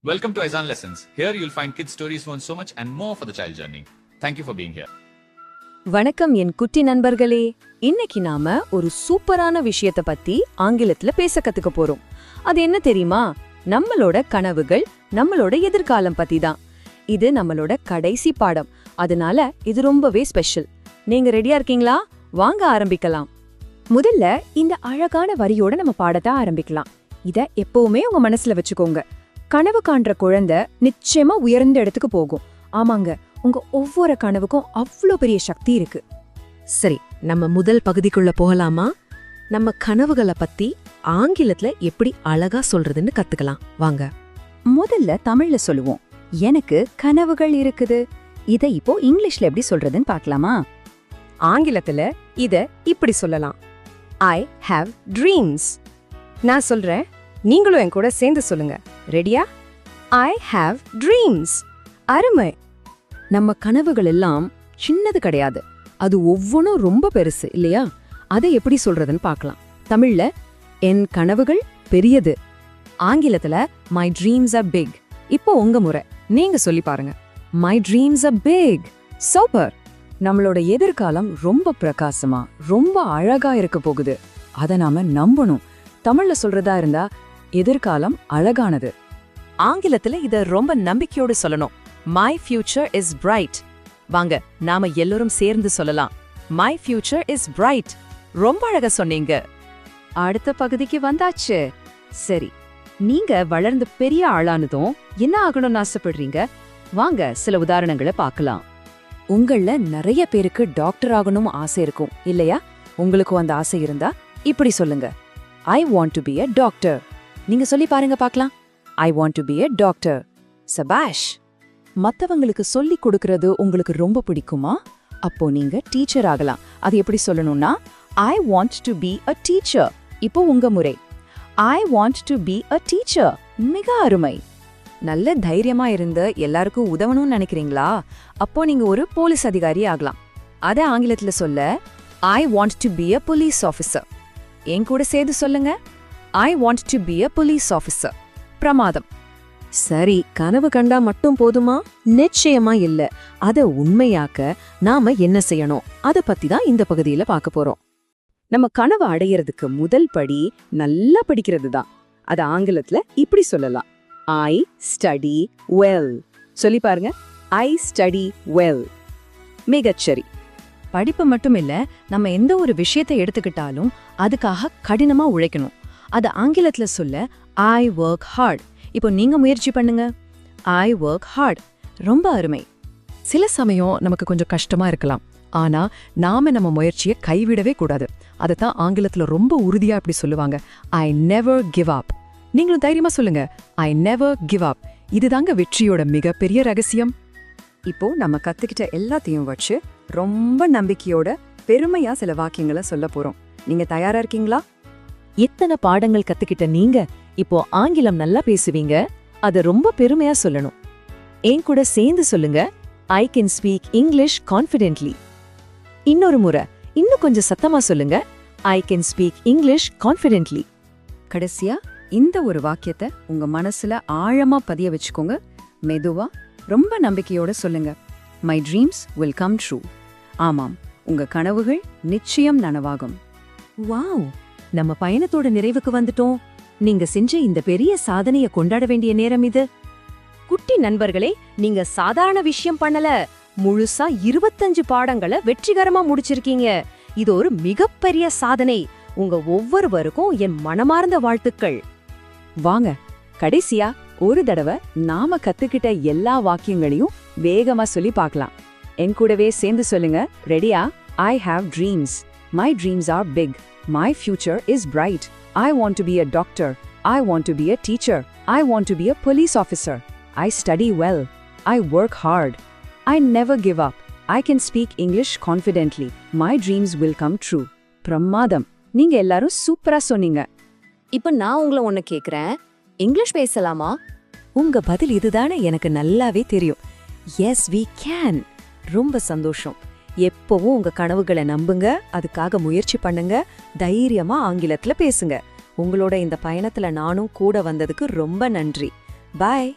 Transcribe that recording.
Welcome to Aizan Lessons. Here you'll find kids stories who want so much and more for the child journey. Thank you for being here. வணக்கம் என் குட்டி நண்பர்களே. இன்னைக்கு நாம ஒரு சூப்பரான விஷயத்தை பத்தி ஆங்கிலத்துல பேச கத்துக்க போறோம். அது என்ன தெரியுமா? நம்மளோட கனவுகள், நம்மளோட எதிர்காலம் பத்தி தான். இது நம்மளோட கடைசி பாடம். அதனால இது ரொம்பவே ஸ்பெஷல். நீங்க ரெடியா இருக்கீங்களா? வாங்க ஆரம்பிக்கலாம். முதல்ல இந்த அழகான வரியோட நம்ம பாடத்தை ஆரம்பிக்கலாம். இத எப்பவுமே உங்க மனசுல வச்சுக்கோங்க. கனவு காண்ற குழந்தை நிச்சயமா உயர்ந்த இடத்துக்கு போகும். ஆமாங்க, உங்க ஒவ்வொரு கனவுக்கும் அவ்வளோ பெரிய சக்தி இருக்கு. சரி, நம்ம முதல் பகுதிக்குள்ள போகலாமா? நம்ம கனவுகளை பத்தி ஆங்கிலத்துல எப்படி அழகா சொல்றதுன்னு கத்துக்கலாம் வாங்க. முதல்ல தமிழ்ல சொல்லுவோம். எனக்கு கனவுகள் இருக்குது. இத இப்போ இங்கிலீஷ்ல எப்படி சொல்றதுன்னு பார்க்கலாமா? ஆங்கிலத்துல இத இப்படி சொல்லலாம். I have dreams. நான் சொல்றேன், நீங்களும் என் கூட சேர்ந்து சொல்லுங்க. ரெடியா? I have dreams. அருமை. நம்ம கனவுகள் எல்லாம் சின்னது கிடையாது, அது ஒவ்வொன்றும் ரொம்ப பெருசு இல்லையா? அதை எப்படி சொல்றதுன்னு பார்க்கலாம். தமிழ்ல என் கனவுகள் பெரியது, ஆங்கிலத்துல my dreams are big. இப்போ உங்க முறை, நீங்க சொல்லி பாருங்க. my dreams are big. Super. நம்மளோட எதிர்காலம் ரொம்ப பிரகாசமா, ரொம்ப அழகா இருக்க போகுது. அதை நாம நம்பணும். தமிழ்ல சொல்றதா இருந்தா எதிர்காலம் அழகானது. ஆங்கிலத்துல இத ரொம்ப நம்பிக்கையோடு சொல்லணும். My future is bright. வாங்க, நாம எல்லாரும் சேர்ந்து சொல்லலாம். My future is bright. ரொம்ப அழகா சொன்னீங்க. அடுத்த பகுதிக்கு வந்தாச்சு. சரி, நீங்க வளர்ந்து பெரிய ஆளானதும் என்ன ஆகணும்னு ஆசைப்படுறீங்க? வாங்க சில உதாரணங்களை பார்க்கலாம். உங்கள நிறைய பேருக்கு டாக்டர் ஆகணும் ஆசை இருக்கும் இல்லையா? உங்களுக்கும் அந்த ஆசை இருந்தா இப்படி சொல்லுங்க. I want to be a doctor. நீங்க சொல்லி பாருங்க பார்க்கலாம். I want to be a doctor. சபாஷ். மத்தவங்களுக்கு சொல்லி கொடுக்கறது உங்களுக்கு ரொம்ப பிடிக்குமா? அப்போ நீங்க டீச்சர் ஆகலாம். அது எப்படி சொல்லணும்னா I want to be a teacher. இப்போ உங்க முறை. I want to be a teacher. மிக அருமை. நல்ல தைரியமா இருந்து எல்லாருக்கும் உதவணும்னு நினைக்கிறீங்களா? அப்போ நீங்க ஒரு போலீஸ் அதிகாரி ஆகலாம். அத ஆங்கிலத்துல சொல்ல I want to be a police officer. என் கூட சேர்த்து சொல்லுங்க. I want to be a police officer. பிரமாதம். சரி, கனவு கண்டா மட்டும் போதுமா? நிச்சயமா இல்ல. அத உண்மையாக்க நாம என்ன செய்யணும்? அத பத்தி தான் இந்த பகுதியில பார்க்க போறோம். நம்ம கனவு அடையிறதுக்கு முதல் படி நல்லா படிக்கிறது தான். அது ஆங்கிலத்துல இப்படி சொல்லலாம். I study well. சொல்லி பாருங்க. I study well. மிகச்சரி. படிப்பு மட்டும் இல்ல, நம்ம எந்த ஒரு விஷயத்தை எடுத்துக்கிட்டாலும் அதுக்காக கடினமா உழைக்கணும். அது ஆங்கிலத்துல சொல்ல I work hard. இப்போ நீங்க முயற்சி பண்ணுங்க. I work hard. ரொம்ப அருமை. சில சமயம் நமக்கு கொஞ்சம் கஷ்டமா இருக்கலாம், ஆனா நாம நம்ம முயற்சியை கைவிடவே கூடாது. அதத்தான் ஆங்கிலத்துல ரொம்ப உறுதியா இப்படி சொல்லுவாங்க. I never give up. நீங்களும் தைரியமா சொல்லுங்க. I never give up. இதுதாங்க வெற்றியோட மிகப்பெரிய ரகசியம். இப்போ நம்ம கத்துக்கிட்ட எல்லாத்தையும் வச்சு ரொம்ப நம்பிக்கையோட பெருமையா சில வாக்கியங்களை சொல்ல போறோம். நீங்க தயாரா இருக்கீங்களா? எத்தனை பாடங்கள் கத்துக்கிட்ட நீங்க இப்போ ஆங்கிலம் நல்லா பேசுவீங்க. அத ரொம்ப பெருமையா சொல்லணும். என் கூட சேர்ந்து சொல்லுங்க. I can speak English confidently. இன்னொரு முறை இன்னும் கொஞ்சம் சத்தமா சொல்லுங்க. I can speak English confidently. கடைசியா இந்த ஒரு வாக்கியத்தை உங்க மனசுல ஆழமா பதிய வச்சுக்கோங்க. மெதுவா ரொம்ப நம்பிக்கையோட சொல்லுங்க. My dreams will come true. ஆமாம், உங்க கனவுகள் நிச்சயம் நனவாகும். வாவ், நம்ம பயணத்தோட நிறைவுக்கு வந்துட்டோம். நீங்க செஞ்ச இந்த பெரிய சாதனையை கொண்டாட வேண்டிய நேரம் இது. குட்டி நண்பர்களே, நீங்க சாதாரண விஷயம் பண்ணல. முழுசா 25 பாடங்களை வெற்றிகரமா முடிச்சிருக்கீங்க. இது ஒரு மிகப்பெரிய சாதனை. உங்க ஒவ்வொருவருக்கும் என் மனமார்ந்த வாழ்த்துக்கள். வாங்க, கடைசியா ஒரு தடவை நாம கத்துக்கிட்ட எல்லா வாக்கியங்களையும் வேகமா சொல்லி பார்க்கலாம். என் கூடவே சேர்ந்து சொல்லுங்க. ரெடியா? I have dreams. My dreams are big. My future is bright. I want to be a doctor. I want to be a teacher. I want to be a police officer. I study well. I work hard. I never give up. I can speak English confidently. My dreams will come true. பிரமாதம். நீங்க எல்லாரும் சூப்பரா சொன்னீங்க. இப்போ நான் உங்களை ஒன்னு கேக்குறேன். இங்கிலீஷ் பேசலாமா? உங்க பதில் இதுதானே எனக்கு நல்லாவே தெரியும். Yes, we can. ரொம்ப சந்தோஷம். எப்பவும் உங்க கனவுகளை நம்புங்க, அதுக்காக முயற்சி பண்ணுங்க, தைரியமா ஆங்கிலத்துல பேசுங்க. உங்களோட இந்த பயணத்துல நானும் கூட வந்ததுக்கு ரொம்ப நன்றி. பாய்.